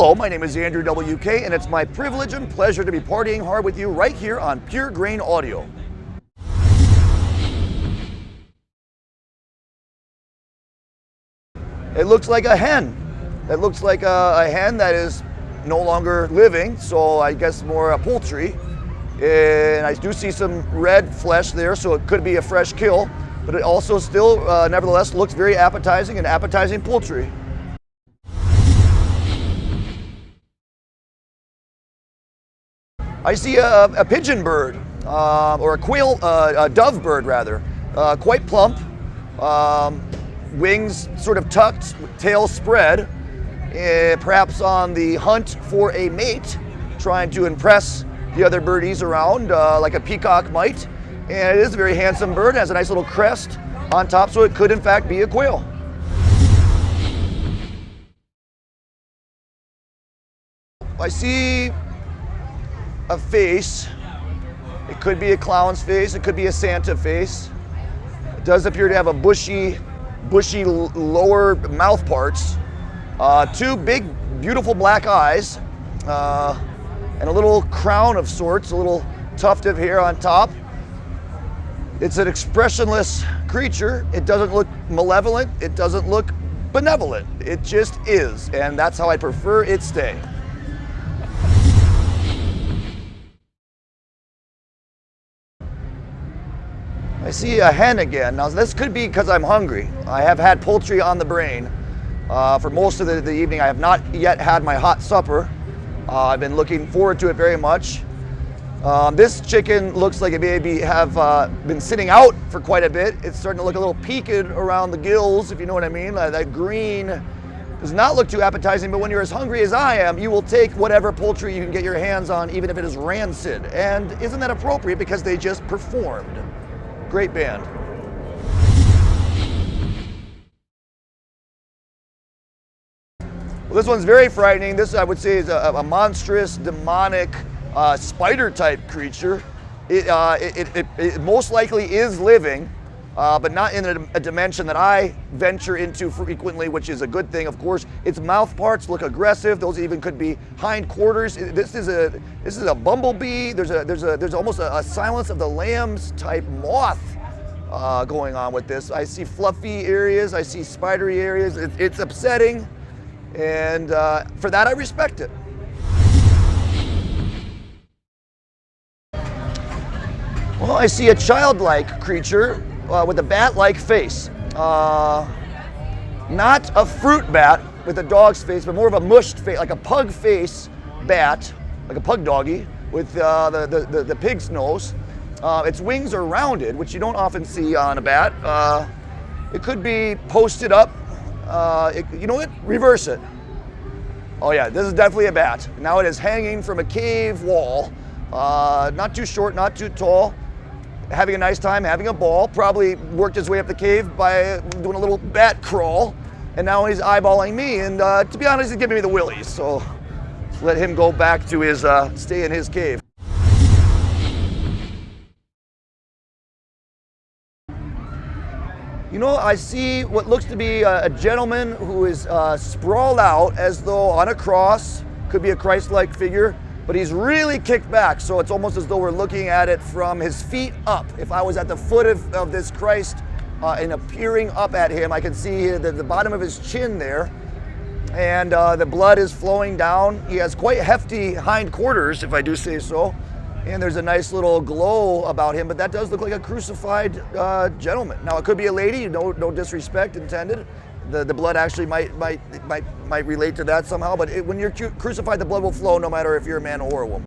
Hello, my name is Andrew W.K, and it's my privilege and pleasure to be partying hard with you right here on PureGrainAudio. It looks like a hen. It looks like a hen that is no longer living, so I guess more a poultry. And I do see some red flesh there, so it could be a fresh kill, but it also still, nevertheless, looks very appetizing, and appetizing poultry. I see a pigeon bird, or a quail, a dove bird rather, quite plump, wings sort of tucked, tail spread, perhaps on the hunt for a mate, trying to impress the other birdies around like a peacock might. And it is a very handsome bird, has a nice little crest on top, so it could in fact be a quail. I see a face. It could be a clown's face, it could be a Santa face. It does appear to have a bushy lower mouth parts, two big beautiful black eyes, and a little crown of sorts, a little tuft of hair on top. It's an expressionless creature. It doesn't look malevolent, it doesn't look benevolent. It just is, and that's how I prefer it stay. I see a hen again. Now this could be because I'm hungry. I have had poultry on the brain for most of the evening. I have not yet had my hot supper. I've been looking forward to it very much. This chicken looks like it maybe have been sitting out for quite a bit. It's starting to look a little peaked around the gills, if you know what I mean. That green does not look too appetizing, but when you're as hungry as I am, you will take whatever poultry you can get your hands on, even if it is rancid. And isn't that appropriate because they just performed? Great band. Well, this one's very frightening. This, I would say, is a monstrous, demonic, spider-type creature. It most likely is living, but not in a dimension that I venture into frequently, which is a good thing, of course. Its mouth parts look aggressive. Those even could be hind quarters. This is a bumblebee. There's almost a Silence of the Lambs type moth going on with this. I see fluffy areas. I see spidery areas. It's upsetting, and for that I respect it. Well, I see a childlike creature with a bat-like face. Not a fruit bat with a dog's face, but more of a mushed face, like a pug face bat, like a pug doggy with the pig's nose. Its wings are rounded, which you don't often see on a bat. It could be posted up. You know what? Reverse it. Oh yeah, this is definitely a bat. Now it is hanging from a cave wall. Not too short, not too tall. Having a nice time, having a ball. Probably worked his way up the cave by doing a little bat crawl. And now he's eyeballing me. And to be honest, he's giving me the willies. So let him go back to his, stay in his cave. You know, I see what looks to be a gentleman who is sprawled out as though on a cross. Could be a Christ-like figure. But he's really kicked back, so it's almost as though we're looking at it from his feet up. If I was at the foot of this Christ and appearing up at him, I can see the bottom of his chin there, and the blood is flowing down. He has quite hefty hind quarters, if I do say so, and there's a nice little glow about him, but that does look like a crucified gentleman. Now, it could be a lady, no disrespect intended. The blood actually might relate to that somehow, but when you're crucified, the blood will flow no matter if you're a man or a woman.